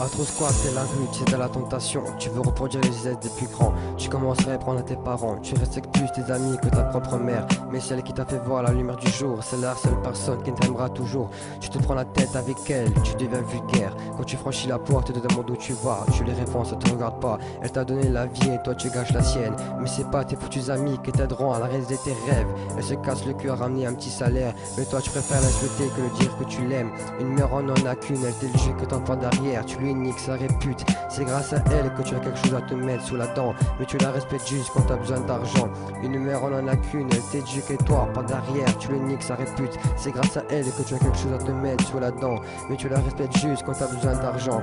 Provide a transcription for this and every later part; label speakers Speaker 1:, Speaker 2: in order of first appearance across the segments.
Speaker 1: À trop squat, c'est la rue, c'est de la tentation. Tu veux reproduire les gestes des plus grands. Tu commencerais à prendre à tes parents. Tu respectes plus tes amis que ta propre mère. Mais celle qui t'a fait voir la lumière du jour, c'est la seule personne qui t'aimera toujours. Tu te prends la tête avec elle, tu deviens vulgaire. Quand tu franchis la porte, elle te demande où tu vas. Tu les réponds, ça te regarde pas. Elle t'a donné la vie et toi tu gâches la sienne. Mais c'est pas tes foutus amis qui t'aideront à la réaliser tes rêves. Elle se casse le cul à ramener un petit salaire. Mais toi tu préfères l'insulter que le dire que tu l'aimes. Une mère en a qu'une, elle t'est le jeu que t'entends derrière. Tu lui niques sa répute. C'est grâce à elle que tu as quelque chose à te mettre sous la dent. Mais tu la respectes juste quand t'as besoin d'argent. Une mère en a qu'une, elle t'éduque et toi pas derrière. Tu lui niques sa répute. C'est grâce à elle que tu as quelque chose à te mettre sous la dent. Mais tu la respectes juste quand t'as besoin d'argent.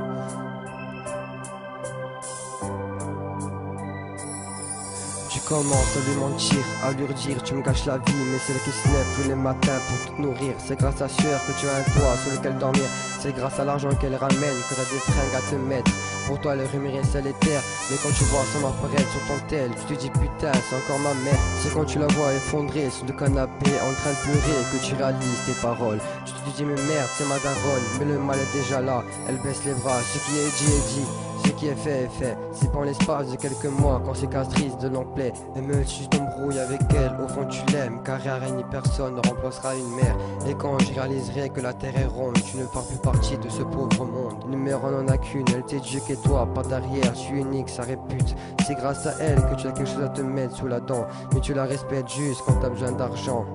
Speaker 1: Tu commences à lui mentir, à lui redire tu me gâches la vie. Mais c'est elle qui se lève tous les matins pour te nourrir. C'est grâce à sueur que tu as un toit sur lequel dormir. C'est grâce à l'argent qu'elle ramène que t'as des fringues à te mettre. Pour toi le rémunérer c'est l'éther. Mais quand tu vois son apparaître sur ton tel, tu te dis putain c'est encore ma mère. C'est quand tu la vois effondrée sur le canapé en train de pleurer que tu réalises tes paroles. Tu te dis mais merde c'est ma daronne. Mais le mal est déjà là, elle baisse les bras. Ce qui est dit est dit, ce qui est fait est fait. C'est pas en l'espace de quelques mois qu'on cicatrice de longue plaie. Et même si tu t'embrouilles avec elle, au fond tu l'aimes. Car rien ni personne ne remplacera une mère. Et quand je réaliserai que la terre est ronde, tu ne feras plus partie de ce pauvre monde. Une mère on en a qu'une, elle t'éduque et toi pas derrière. Tu unique sa répute. C'est grâce à elle que tu as quelque chose à te mettre sous la dent. Mais tu la respectes juste quand t'as besoin d'argent.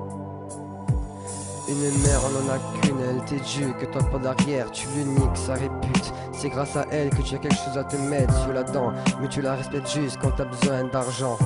Speaker 1: Une mère on en a qu'une, elle t'éduque que toi pas derrière. Tu l'uniques sa répute. C'est grâce à elle que tu as quelque chose à te mettre sous la dent. Mais tu la respectes juste quand t'as besoin d'argent.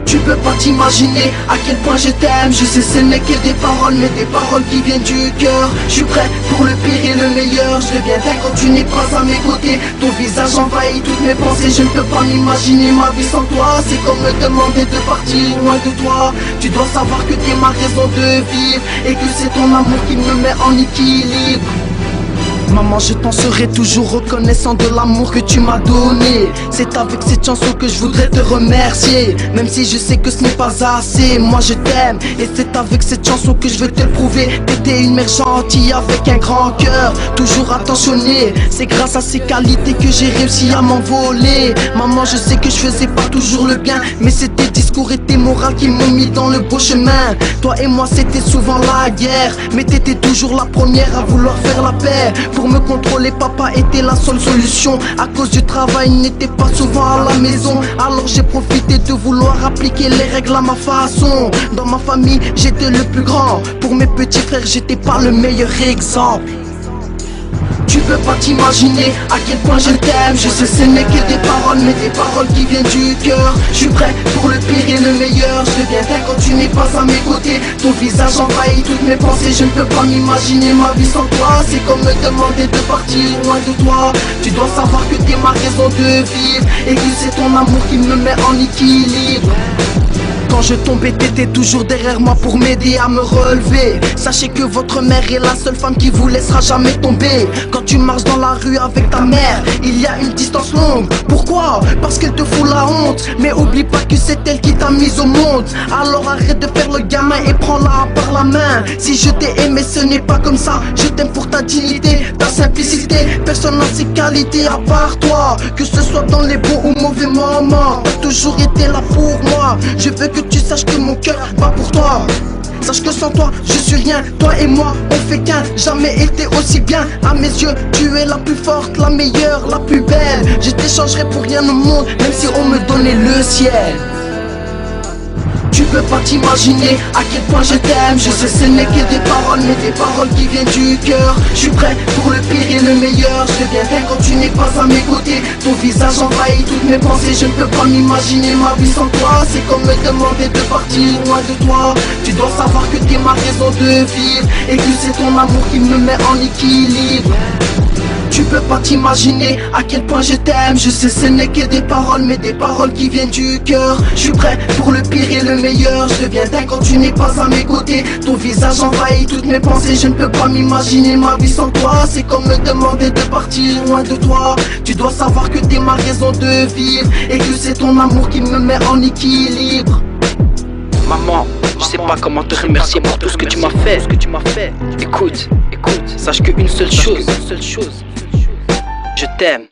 Speaker 2: Tu peux pas t'imaginer à quel point je t'aime. Je sais ce n'est que des paroles, mais des paroles qui viennent du cœur. Je suis prêt pour le pire et le meilleur. Je deviens dingue quand tu n'es pas à mes côtés. Ton visage envahit toutes mes pensées. Je ne peux pas m'imaginer ma vie sans toi. C'est comme me demander de partir loin de toi. Tu dois savoir que t'es ma raison de vivre et que c'est ton amour qui me met en équilibre. Maman, je t'en serai toujours reconnaissant de l'amour que tu m'as donné. C'est avec cette chanson que je voudrais te remercier. Même si je sais que ce n'est pas assez, moi je t'aime. Et c'est avec cette chanson que je veux te le prouver. T'étais une mère gentille avec un grand cœur, toujours attentionnée. C'est grâce à ces qualités que j'ai réussi à m'envoler. Maman, je sais que je faisais pas toujours le bien, mais c'est tes discours et tes morales qui m'ont mis dans le beau chemin. Toi et moi c'était souvent la guerre, mais t'étais toujours la première à vouloir faire la paix. Pour me contrôler, papa était la seule solution. À cause du travail, il n'était pas souvent à la maison. Alors j'ai profité de vouloir appliquer les règles à ma façon. Dans ma famille, j'étais le plus grand. Pour mes petits frères, j'étais pas le meilleur exemple. Tu peux pas t'imaginer à quel point je t'aime. Je sais ce n'est que des paroles, mais des paroles qui viennent du cœur. Je suis prêt pour le pire et le meilleur. Je deviens dingue quand tu n'es pas à mes côtés. Ton visage envahit toutes mes pensées. Je ne peux pas m'imaginer ma vie sans toi. C'est comme me demander de partir loin de toi. Tu dois savoir que t'es ma raison de vivre et que c'est ton amour qui me met en équilibre. Quand je tombais, t'étais toujours derrière moi pour m'aider à me relever. Sachez que votre mère est la seule femme qui vous laissera jamais tomber. Quand tu marches dans la rue avec ta mère, il y a une distance longue. Pourquoi? Parce qu'elle te fout la honte. Mais oublie pas que c'est elle qui t'a mise au monde. Alors arrête de faire le gamin et prends-la par la main. Si je t'ai aimé, ce n'est pas comme ça. Je t'aime pour ta dignité, ta simplicité. Personne n'a ces qualités à part toi. Que ce soit dans les bons ou mauvais moments, t'as toujours été là pour moi. Je veux que tu saches que mon cœur bat pour toi. Sache que sans toi, je suis rien. Toi et moi, on fait qu'un. Jamais été aussi bien. À mes yeux, tu es la plus forte, la meilleure, la plus belle. Je t'échangerai pour rien au monde, même si on me donnait le ciel. Tu peux pas t'imaginer à quel point je t'aime. Je sais ce n'est que des paroles, mais des paroles qui viennent du cœur. Je suis prêt pour le pire et le meilleur. Je deviendrai quand tu n'es pas à mes côtés. Ton visage envahit toutes mes pensées. Je ne peux pas m'imaginer ma vie sans toi. C'est comme me demander de partir loin de toi. Tu dois savoir que t'es ma raison de vivre et que c'est ton amour qui me met en équilibre. Tu peux pas t'imaginer à quel point je t'aime. Je sais ce n'est que des paroles, mais des paroles qui viennent du cœur. Je suis prêt pour le pire et le meilleur. Je deviens dingue quand tu n'es pas à mes côtés. Ton visage envahit toutes mes pensées. Je ne peux pas m'imaginer ma vie sans toi. C'est comme me demander de partir loin de toi. Tu dois savoir que t'es ma raison de vivre et que c'est ton amour qui me met en équilibre.
Speaker 3: Maman, je sais pas comment te remercier pour tout ce que tu m'as fait. Écoute, sache qu'une seule chose. Je t'aime.